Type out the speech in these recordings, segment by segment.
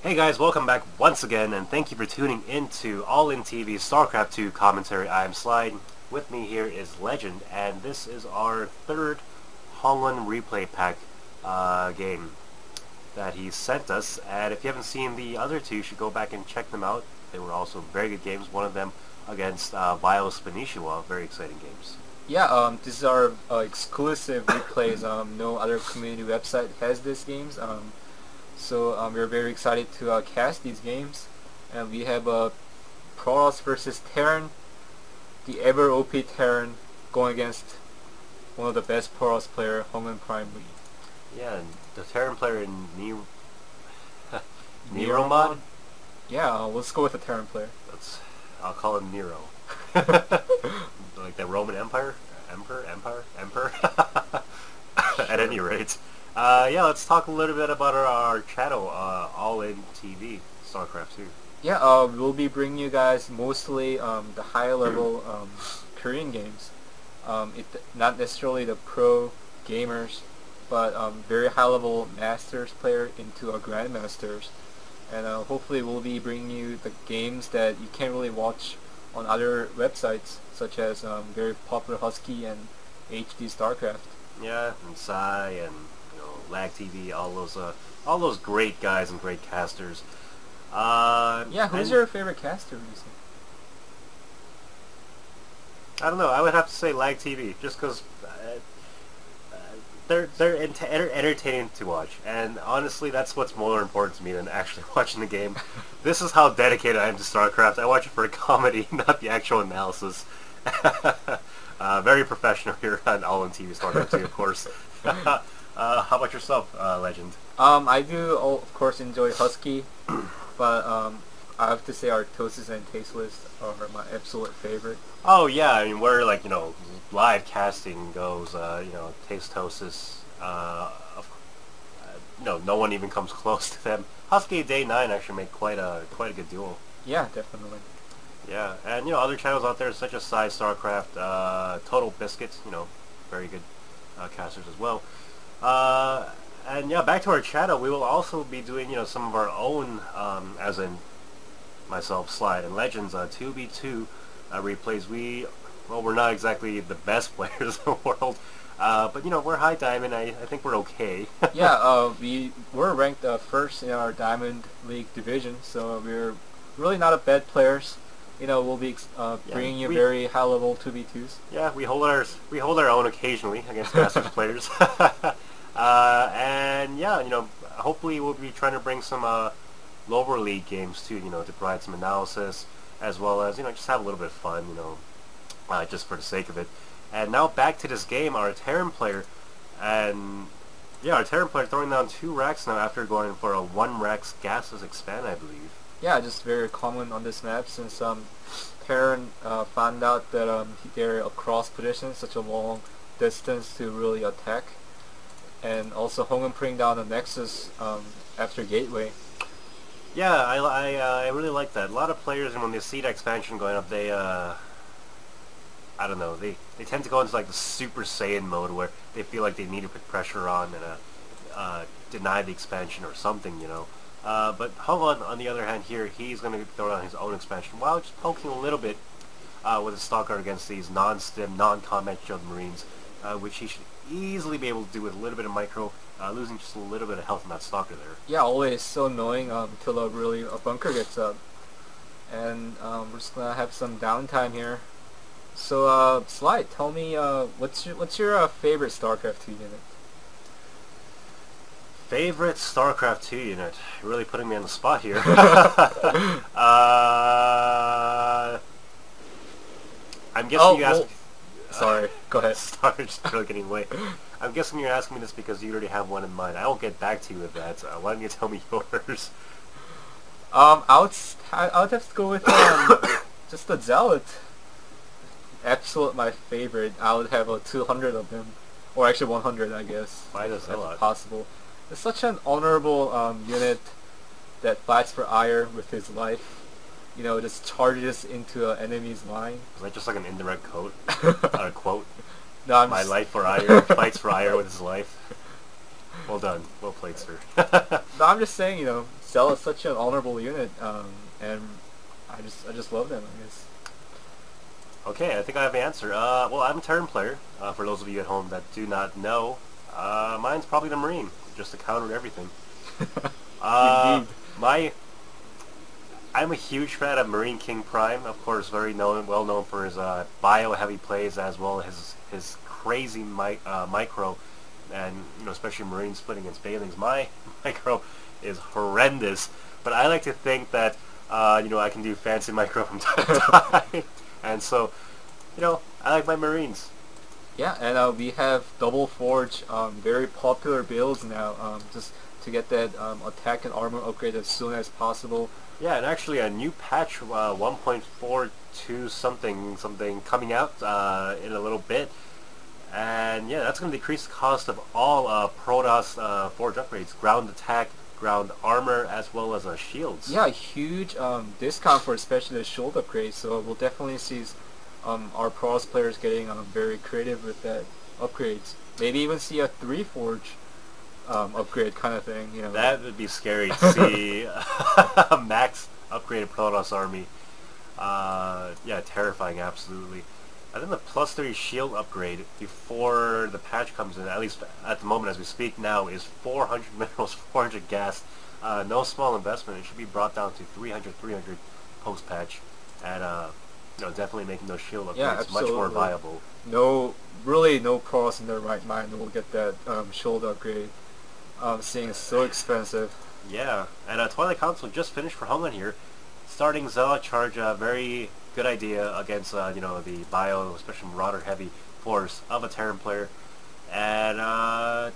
Hey guys, welcome back once again, and thank you for tuning into All In TV's StarCraft 2 commentary. I am Slide. With me here is Legend, and this is our third Hongun replay pack game that he sent us. And if you haven't seen the other two, you should go back and check them out. They were also very good games. One of them against Bios Benishiwa. Very exciting games. Yeah, this is our exclusive replays. No other community website has these games. So we're very excited to cast these games. And we have Protoss versus Terran, the ever OP Terran, going against one of the best Protoss player, HongunPrime.WE. Yeah, and the Terran player in Niromod? Yeah, let's go with the Terran player. I'll call him Nero. Like the Roman Empire? Emperor? At any rate. Yeah, let's talk a little bit about our channel, All In TV, StarCraft 2. Yeah, we'll be bringing you guys mostly the higher level Korean games. Not necessarily the pro gamers, but very high level masters player into grandmasters. And hopefully we'll be bringing you the games that you can't really watch on other websites, such as very popular Husky and HD StarCraft. Yeah, and Psy and Lag TV, all those great guys and great casters. Yeah, who's your favorite caster, would you say? I don't know. I would have to say Lag TV, just because they're entertaining to watch, and honestly, that's what's more important to me than actually watching the game. This is how dedicated I am to StarCraft. I watch it for a comedy, not the actual analysis. Very professional here on All In TV StarCraft 2, of course. How about yourself, Legend? I do, of course, enjoy Husky, but I have to say Artosis and Tasteless are my absolute favorite. Oh yeah, I mean, where live casting goes, Tastosis, no one even comes close to them. Husky Day 9 actually make quite a good duel. Yeah, definitely. Yeah, and other channels out there such as Psy StarCraft, Total Biscuits, very good casters as well. And yeah, back to our channel, we will also be doing some of our own, as in myself, Slide, and Legends 2v2 replays. We're not exactly the best players in the world, but we're high diamond. I think we're okay. Yeah, we're ranked first in our Diamond League division, so we're really not a bad players. We'll be bringing you very high level 2v2s. Yeah, we hold our own occasionally against Masters players. And yeah, hopefully we'll be trying to bring some lower league games too, to provide some analysis, as well as just have a little bit of fun, just for the sake of it. And now back to this game, our Terran player, and yeah, our Terran player throwing down 2 racks now after going for a 1 rack's gases expand, I believe. Yeah, just very common on this map, since Terran found out that they're across positions, such a long distance to really attack. And also Hongun putting down the Nexus after Gateway. Yeah, I really like that. A lot of players, when they see the expansion going up, they I don't know, they tend to go into like the Super Saiyan mode where they feel like they need to put pressure on and deny the expansion or something, But Hongun, on the other hand, here he's going to throw down his own expansion while just poking a little bit with his stock guard against these non-stim, non-combat shield Marines, which he should easily be able to do with a little bit of micro, losing just a little bit of health in that stalker there. Yeah, always so annoying until a bunker gets up. And we're just gonna have some downtime here. So Slide, tell me what's your favorite StarCraft 2 unit? Favorite StarCraft 2 unit? You're really putting me on the spot here. I'm guessing you asked. Sorry, go ahead. Sorry, just really getting away. I'm guessing you're asking me this because you already have one in mind. I won't get back to you with that. Why don't you tell me yours? I would have to go with just the Zealot. Absolute my favorite. I would have 200 of them, or actually 100, I guess. Why the Zealot? If possible. It's such an honorable unit that fights for Ire with his life. Just charges into an enemy's line. Is that just like an indirect quote? Quote? No, My life for Ire, fights for Ire with his life. Well done. Well played, sir. No, I'm just saying, Zealot's such an honorable unit, and I just love them. I guess. Okay, I think I have an answer. Well, I'm a Terran player. For those of you at home that do not know, mine's probably the Marine, just to counter everything. Indeed. My I'm a huge fan of Marine King Prime. Of course, well known for his bio-heavy plays as well as his crazy micro, and especially Marine splitting against Bailings. My micro is horrendous, but I like to think that I can do fancy micro from time to time, and so I like my Marines. Yeah, and we have double forge, very popular builds now, just to get that attack and armor upgrade as soon as possible. Yeah, and actually a new patch 1.42 something coming out in a little bit. And yeah, that's going to decrease the cost of all Protoss forge upgrades, ground attack, ground armor, as well as shields. Yeah, huge discount for especially the shield upgrades, so we'll definitely see our Protoss players getting very creative with that upgrades. Maybe even see a 3 forge upgrade kind of thing. That would be scary to see a max upgraded Protoss army. Yeah, terrifying, absolutely. I think the +3 shield upgrade before the patch comes in, at least at the moment as we speak now, is 400 minerals, 400 gas. No small investment. It should be brought down to 300 post-patch, and definitely making those shield upgrades much more viable. Really no pros in their right mind will get that shield upgrade. Seeing it's so expensive. Yeah, and Twilight Council just finished for Hongun here. Starting Zealot charge, very good idea against the bio, especially Marauder heavy force of a Terran player. And our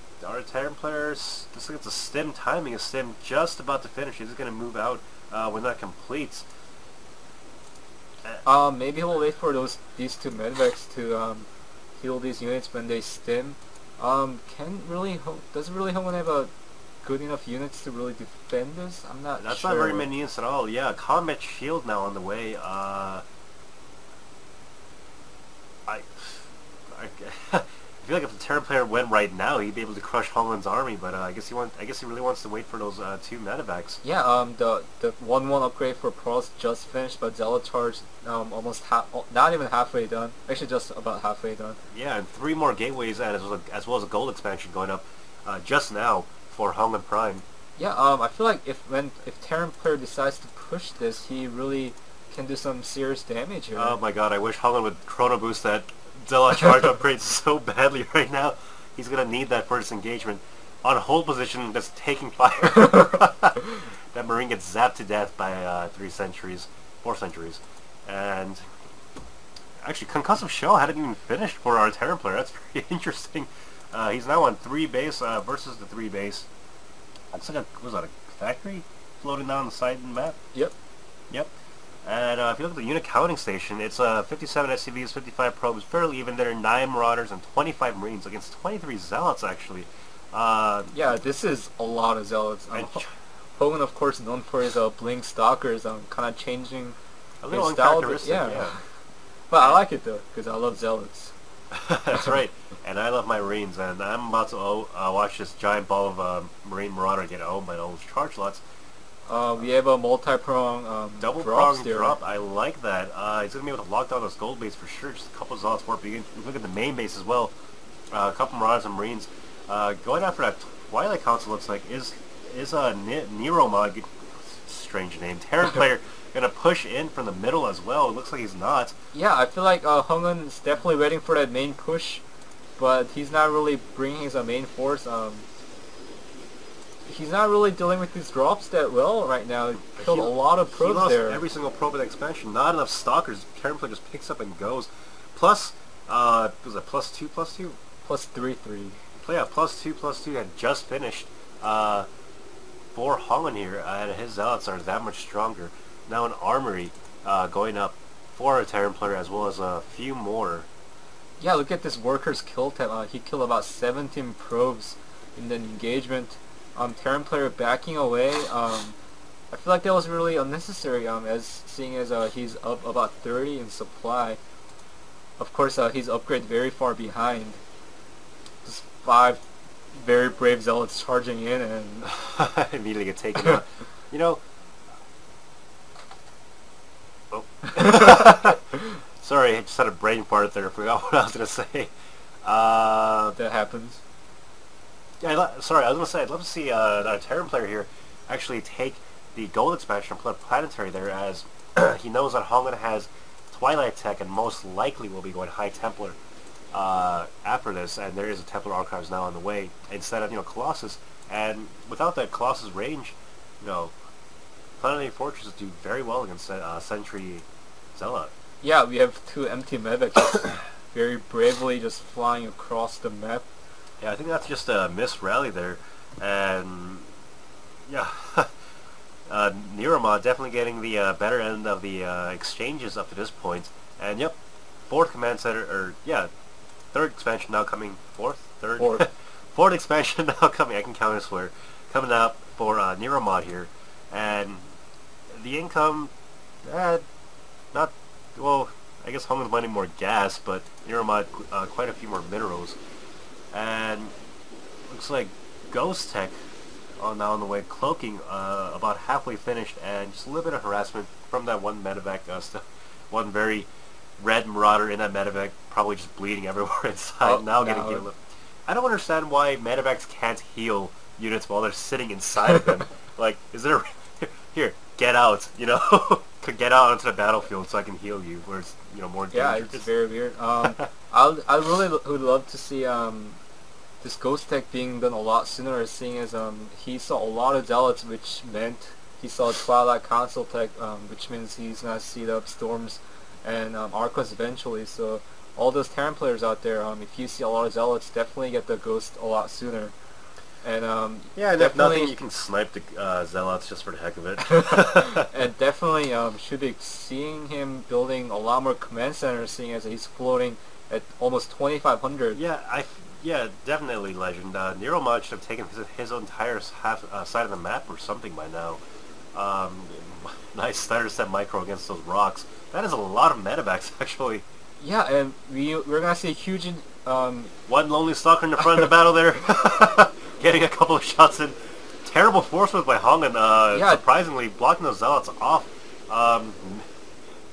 Terran players, looks like it's a stim timing. A stim just about to finish. He's going to move out when that completes. Maybe we'll wait for these two medvacs to heal these units when they stim. Does really Hongun have a good enough units to really defend this? I'm not sure. That's not very many units at all. Yeah, combat shield now on the way. I feel like if the Terran player went right now, he'd be able to crush Hongun's army. But I guess he really wants to wait for those two medevacs. Yeah. The 1/1 upgrade for Protoss just finished, but Zealot charge almost not even halfway done. Actually, just about halfway done. Yeah, and 3 more gateways, and as well as a gold expansion going up just now for Hongun Prime. Yeah. I feel like if Terran player decides to push this, he really can do some serious damage here. Oh my God! I wish Hongun would chrono boost that Zealot charge upgrade so badly right now. He's gonna need that for his engagement. On hold position, that's taking fire. That Marine gets zapped to death by 4 centuries. And actually, Concussive Shell hadn't even finished for our Terran player. That's very interesting. He's now on 3 base versus the 3 base. Looks like was that a factory floating down the side of the map? Yep. And if you look at the unit counting station, it's 57 SCVs, 55 probes, fairly even. There are 9 Marauders and 25 Marines against 23 Zealots, actually. Yeah, this is a lot of Zealots. Hogan, of course, known for his Blink Stalkers, kind of changing a little his style. uncharacteristic, yeah. But I like it, though, because I love Zealots. That's right. And I love my Marines, and I'm about to watch this giant ball of Marine Marauder get owned by those charge lots. We have a multi-prong double prong drop. I like that. He's going to be able to lock down this gold base for sure. Just a couple of Zealots for it. But you can look at the main base as well. A couple Marauders and Marines. Going after that Twilight Council looks like is Niromod, strange name, Terran player, going to push in from the middle as well. It looks like he's not. Yeah, I feel like Hongun is definitely waiting for that main push, but he's not really bringing his main force. He's not really dealing with these drops that well right now. He killed a lot of probes there. He lost every single probe in the expansion. Not enough stalkers. Terran player just picks up and goes. Plus, was it +2, +2? +3. Yeah, +2 had just finished. For Hongun here, and his Zealots are that much stronger. Now an armory going up for a Terran player as well as a few more. Yeah, look at this worker's kill tab. He killed about 17 probes in the engagement. Terran player backing away. I feel like that was really unnecessary, seeing as he's up about 30 in supply. Of course, he's upgraded very far behind. Just 5 very brave Zealots charging in and immediately get taken out. You know, oh. Sorry, I just had a brain fart there. I forgot what I was gonna say. That happens. Yeah, sorry, I was gonna say I'd love to see a Terran player here actually take the gold expansion and put a planetary there, as he knows that Hongun has Twilight Tech and most likely will be going High Templar after this, and there is a Templar Archives now on the way instead of Colossus. And without that Colossus range, you know, Planetary Fortresses do very well against Sentry Zealot. Yeah, we have two empty medics just very bravely just flying across the map. Yeah, I think that's just a missed rally there, and yeah, Niromod definitely getting the better end of the exchanges up to this point. And yep, fourth command center, or yeah, third expansion now coming, Fourth. fourth expansion now coming. I can count, I swear, coming up for Niromod here, and the income, not well. I guess Hongun's mining more gas, but Niromod quite a few more minerals. And looks like Ghost Tech now on the way, cloaking about halfway finished, and just a little bit of harassment from that one medevac, one very red marauder in that medevac, probably just bleeding everywhere inside, now getting healed. I don't understand why medevacs can't heal units while they're sitting inside of them. Like, is there here, get out, get out onto the battlefield so I can heal you, where it's more dangerous. Yeah, it's very weird. I really would love to see this Ghost Tech being done a lot sooner, seeing as he saw a lot of Zealots, which meant he saw Twilight Council Tech, which means he's gonna seed up Storms and Archons eventually. So all those Terran players out there, if you see a lot of Zealots, definitely get the Ghost a lot sooner. And yeah, and if nothing, you can snipe the Zealots just for the heck of it. And definitely should be seeing him building a lot more command centers, seeing as he's floating at almost 2,500. Yeah, definitely legend. Niromod should have taken his entire side of the map or something by now. Nice stutter step micro against those rocks. That is a lot of medevacs, actually. Yeah, and we're gonna see a huge one lonely stalker in the front of the battle there, getting a couple of shots in. Terrible force move by Hongun, surprisingly blocking those Zealots off.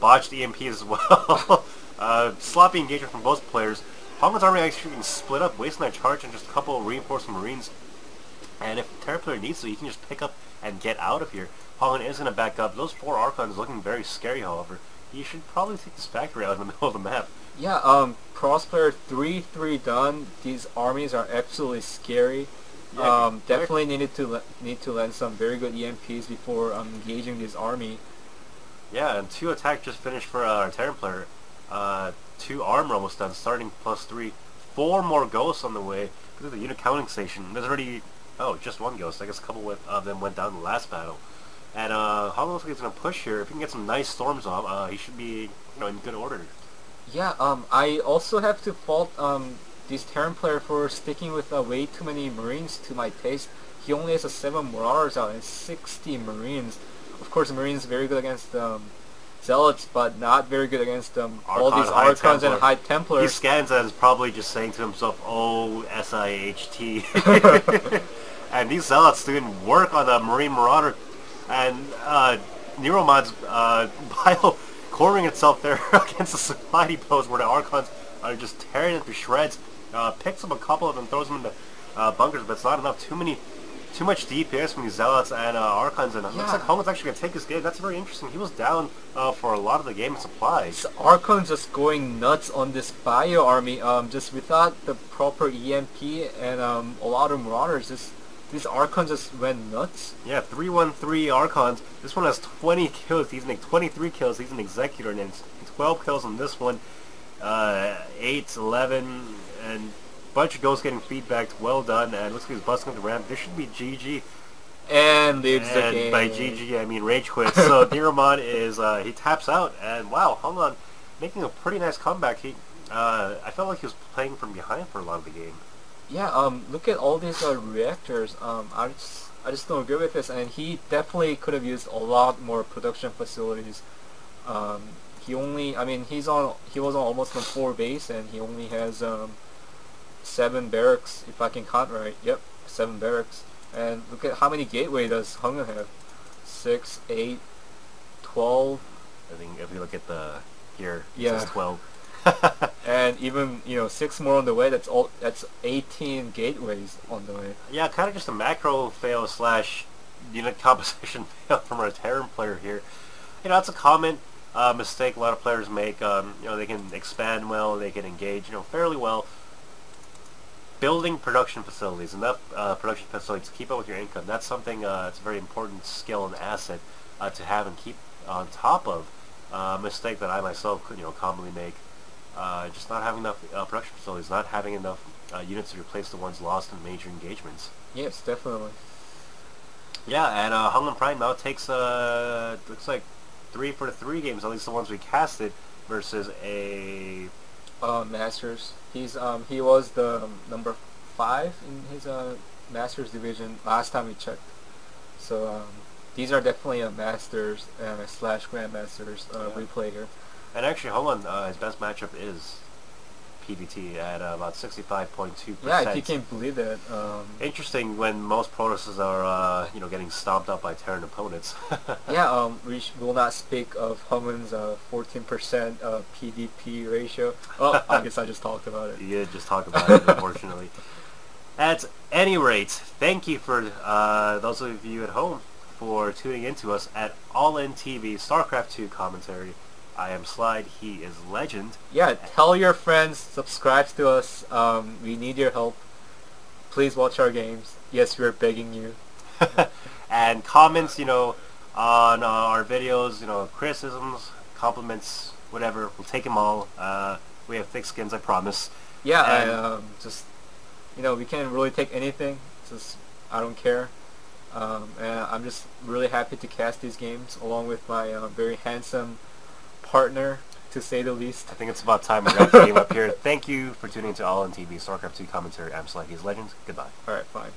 Botched EMP as well. Sloppy engagement from both players. Hongun's army actually getting split up, wasting that charge and just a couple of reinforced Marines. And if Terran player needs to, he can just pick up and get out of here. Hongun is going to back up. Those four Archons looking very scary, however. He should probably take this factory out in the middle of the map. Yeah, crossplayer 3-3 done. These armies are absolutely scary. Yeah, definitely need to land some very good EMPs before engaging this army. Yeah, and 2 attack just finished for our Terran player. 2 armor almost done, starting +3. 4 more ghosts on the way. Look at the unit counting station. There's already, just 1 ghost. I guess a couple of them went down in the last battle. And Hongun looks like he's going to push here. If he can get some nice storms off, he should be in good order. Yeah, I also have to fault this Terran player for sticking with way too many Marines to my taste. He only has 7 Marauders out and 60 Marines. Of course, Marines very good against Zealots, but not very good against all these Archons and High Templars. He scans and is probably just saying to himself, "Oh, SIHT." And these Zealots doing work on the Marine Marauder, and Niromod's bio cornering itself there against the supply depots where the Archons are just tearing it to shreds. Picks up a couple of them, throws them into bunkers, but it's not enough. Too much DPS from these Zealots and Archons, and it looks like Hongun's actually going to take this game. That's very interesting. He was down for a lot of the game supplies. Archons just going nuts on this bio army, just without the proper EMP and a lot of Marauders. These Archons just went nuts. Yeah, 313 Archons. This one has 20 kills. He's making 23 kills. He's an Executor, and it's 12 kills on this one. 8, 11, and bunch of ghosts getting feedback. Well done, and looks like he's busting up the ramp. This should be GG. And leaves the game. By GG, I mean rage quit. So Niromod is he taps out, and wow, Hongun making a pretty nice comeback. I felt like he was playing from behind for a lot of the game. Yeah, look at all these reactors. I just don't agree with this, and he definitely could have used a lot more production facilities. He was on almost on 4 base, and he only has 7 barracks, if I can count right. Yep, 7 barracks. And look at how many gateway does Hongun have. 6, 8, 12. I think if we look at the here, it Yeah. says 12. And even 6 more on the way. That's 18 gateways on the way. Yeah, kind of just a macro fail slash unit composition fail from our Terran player here. That's a common mistake a lot of players make. They can expand well, they can engage, fairly well. Building production facilities, enough production facilities to keep up with your income. That's something. It's a very important skill and asset to have and keep on top of. A mistake that I myself could, commonly make. Just not having enough production facilities, not having enough units to replace the ones lost in major engagements. Yes, definitely. Yeah, and Hongun Prime now takes looks like 3 for 3 games, at least the ones we casted, versus a Masters. He was the number 5 in his Masters division last time we checked. So these are definitely a Masters slash Grandmasters replay here. And actually, Hongun, his best matchup is PvT at about 65.2%. Yeah, if you can believe that. Interesting when most Protoses are getting stomped up by Terran opponents. Yeah, we will not speak of Hongun's 14% PDP ratio. Oh, I guess I just talked about it. You did just talk about it, unfortunately. At any rate, thank you for those of you at home for tuning in to us at All In TV StarCraft 2 commentary. I am Slide, he is Legend. Yeah, tell your friends, subscribe to us. We need your help. Please watch our games. Yes, we're begging you. And comments, on our videos, criticisms, compliments, whatever. We'll take them all. We have thick skins, I promise. Yeah, just, we can't really take anything. Just, I don't care. And I'm just really happy to cast these games along with my very handsome partner, to say the least. I think it's about time we wrap the game up here. Thank you for tuning in to All On TV StarCraft 2 commentary. I'm Slide, he's Legend. Goodbye. Alright, fine.